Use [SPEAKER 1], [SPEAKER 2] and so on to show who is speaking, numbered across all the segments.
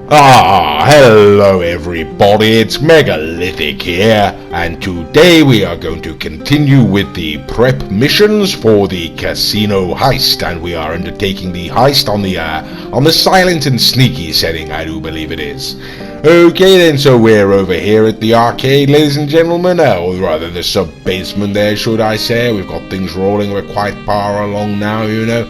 [SPEAKER 1] Hello everybody, it's Megalithic here, and today we are going to continue with the prep missions for the casino heist, and we are undertaking the heist on the silent and sneaky setting, I do believe it is. Okay then, so we're over here at the arcade, ladies and gentlemen, or rather the sub-basement there, should I say. We've got things rolling, we're quite far along now, you know.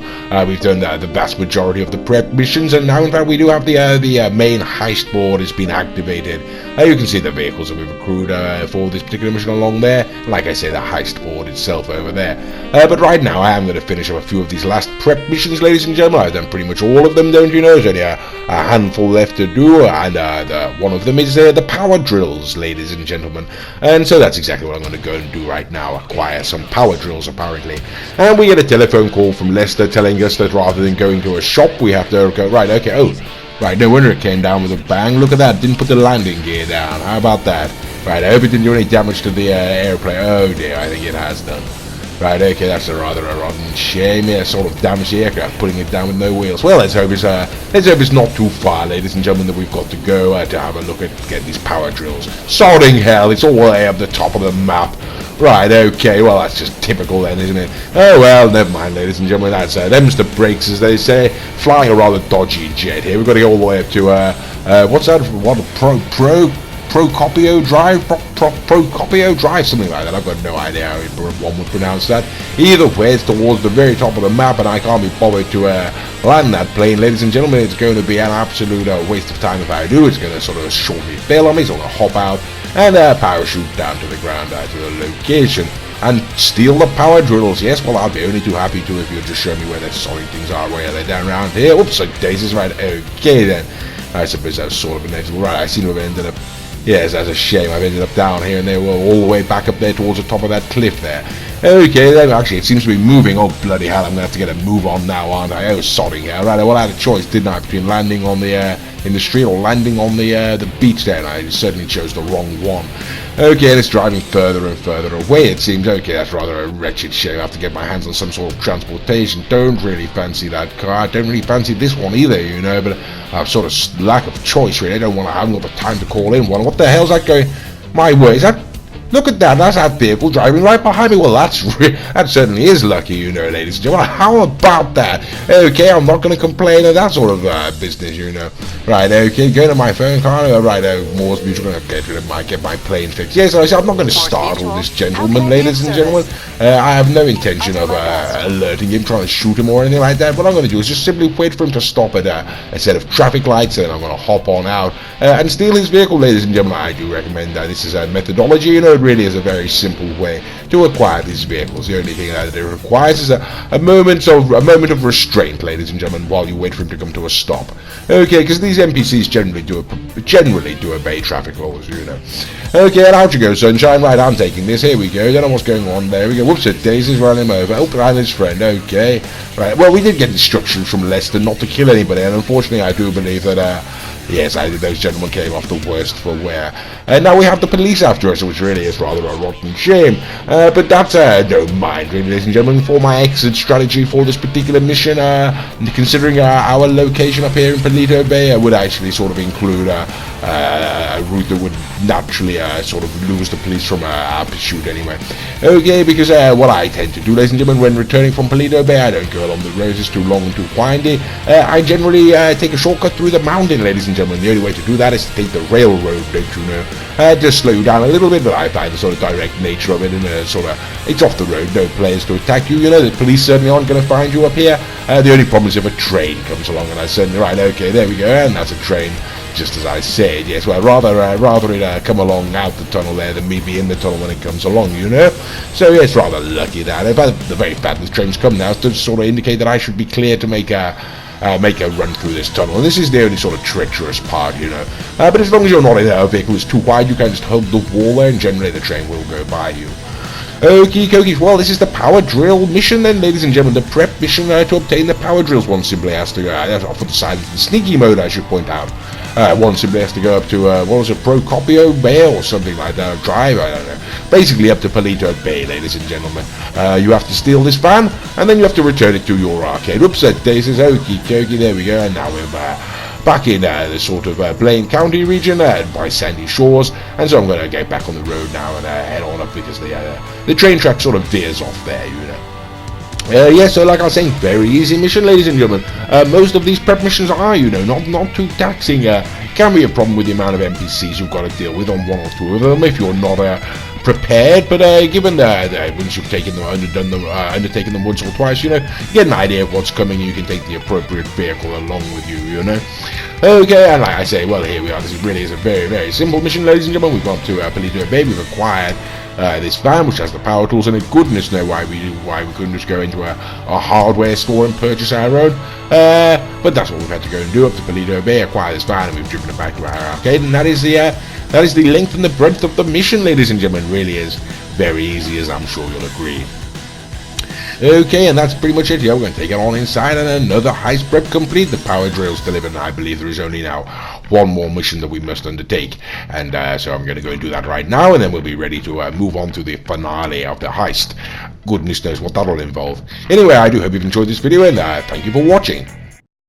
[SPEAKER 1] We've done the vast majority of the prep missions, and now in fact we do have the main heist board has been activated. You can see the vehicles that we've accrued for this particular mission along there. Like I say, the heist board itself over there. But right now I am going to finish up a few of these last prep missions, ladies and gentlemen. I've done pretty much all of them, don't you know? There's only a handful left to do, and one of them is the power drills, ladies and gentlemen. And so that's exactly what I'm going to go and do right now, acquire some power drills apparently. And we get a telephone call from Lester telling us that rather than going to a shop, we have to go, right, okay, oh, right, no wonder it came down with a bang. Look at that, didn't put the landing gear down. How about that? Right, I hope it didn't do any damage to the airplane. Oh dear, I think it has done. Right, okay, that's a rather rotten shame. Yeah, sort of damaged the aircraft, putting it down with no wheels. Well, let's hope it's not too far, ladies and gentlemen, that we've got to go to have a look at getting these power drills. Sodding hell, it's all the way up the top of the map. Right, okay, well, that's just typical then, isn't it? Oh, well, never mind, ladies and gentlemen, that's them's the brakes, as they say. Flying a rather dodgy jet here. We've got to go all the way up to, what's that? What, Procopio Drive? Procopio Drive, something like that. I've got no idea how one would pronounce that. Either way, it's towards the very top of the map, and I can't be bothered to land that plane, ladies and gentlemen. It's going to be an absolute waste of time if I do. It's going to sort of shortly bail on me, so I'm going to hop out and parachute down to the ground, to the location, and steal the power drills. Yes, well, I'll be only too happy to if you'll just show me where the sorry things are. Where are they? Down around here? Oops, so daisies, right, okay then. I suppose that's sort of inevitable. Right, I seem to have ended up, yes, that's a shame. I've ended up down here, and they were all the way back up there towards the top of that cliff there. Okay, then actually it seems to be moving. Oh, bloody hell, I'm going to have to get a move on now, aren't I? Oh, sodding hell. Right, well, I had a choice, didn't I, between landing on the, in the street or landing on the beach there, and I certainly chose the wrong one. Okay, and it's driving further and further away, it seems. Okay, that's rather a wretched shame. I have to get my hands on some sort of transportation. Don't really fancy that car. Don't really fancy this one either, you know, but I've sort of lack of choice, really. I haven't got the time to call in one. What the hell's that going? My word, is that... Look at that, that's that vehicle driving right behind me. Well, that certainly is lucky, you know, ladies and gentlemen. How about that? Okay, I'm not going to complain of that sort of business, you know. Right, okay, going to my phone car. Right, Moore's Mutual, okay, get my plane fixed. Yes, I'm not going to startle this gentleman, ladies and gentlemen. I have no intention of alerting him, trying to shoot him or anything like that. What I'm going to do is just simply wait for him to stop at a set of traffic lights, and I'm going to hop on out and steal his vehicle, ladies and gentlemen. I do recommend that. This is a methodology, you know. It really is a very simple way to acquire these vehicles. The only thing that it requires is a moment of restraint, ladies and gentlemen, while you wait for him to come to a stop. Okay, because these NPCs generally do obey traffic laws, you know. Okay, and out you go, sunshine. Right, I'm taking this. Here we go. Don't know what's going on. There we go. Whoops, it Daisy's running him over. Oh, and his friend. Okay. Right. Well, we did get instructions from Lester not to kill anybody, and unfortunately, I do believe that. Yes, those gentlemen came off the worst for wear. And now we have the police after us, which really is rather a rotten shame. But that's no mind, really, ladies and gentlemen, for my exit strategy for this particular mission. Considering our location up here in Palito Bay, would actually sort of include a route that would naturally sort of lose the police from our pursuit anyway. Okay, because what I tend to do, ladies and gentlemen, when returning from Palito Bay, I don't go along the roads, it's too long and too windy. I generally take a shortcut through the mountain, ladies and gentlemen. The only way to do that is to take the railroad, don't you know. Just slow you down a little bit, but I find the sort of direct nature of it, and it's off the road, no players to attack you, you know. The police certainly aren't going to find you up here. The only problem is if a train comes along, and I said, right, okay, there we go, and that's a train. Just as I said, yes, well, rather it come along out the tunnel there than me be in the tunnel when it comes along, you know. So, yes, rather lucky that. In fact, the very fact that the train's come now to sort of indicate that I should be clear to make a run through this tunnel. And this is the only sort of treacherous part, you know. But as long as you're not in a vehicle that's too wide, you can just hold the wall there, and generally the train will go by you. Okie dokie, well, this is the power drill mission then, ladies and gentlemen. The prep mission to obtain the power drills. One simply has to go off to the side of the sneaky mode, I should point out. One simply has to go up to, what was it, Procopio Bay or something like that, drive, I don't know. Basically up to Palito Bay, ladies and gentlemen. You have to steal this van, and then you have to return it to your arcade. Whoops, that day says, okie dokie, there we go, and now we're back in the sort of Blaine County region by sandy shores, and so I'm going to get back on the road now and head on up because the train track sort of veers off there, you know. Yeah, so like I was saying, very easy mission, ladies and gentlemen. Most of these prep missions are, you know, not too taxing. Can be a problem with the amount of NPCs you've got to deal with on one or two of them if you're not prepared. But given that once you've taken them, undertaken them once or twice, you know, you get an idea of what's coming. You can take the appropriate vehicle along with you, you know. Okay, and like I say, well, here we are. This really is a very, very simple mission, ladies and gentlemen. We've gone to Paleto Bay. We've acquired this van, which has the power tools, and goodness knows why we couldn't just go into a hardware store and purchase our own. But that's what we've had to go and do up to Paleto Bay, acquire this van, and we've driven it back to our arcade, and that is the length and the breadth of the mission, ladies and gentlemen. It really is very easy, as I'm sure you'll agree. Okay, and that's pretty much it. Yeah, we're going to take it on inside, and another heist prep complete. The power drill's delivered, and I believe there is only now one more mission that we must undertake. And so I'm going to go and do that right now, and then we'll be ready to move on to the finale of the heist. Goodness knows what that'll involve. Anyway, I do hope you've enjoyed this video, and thank you for watching.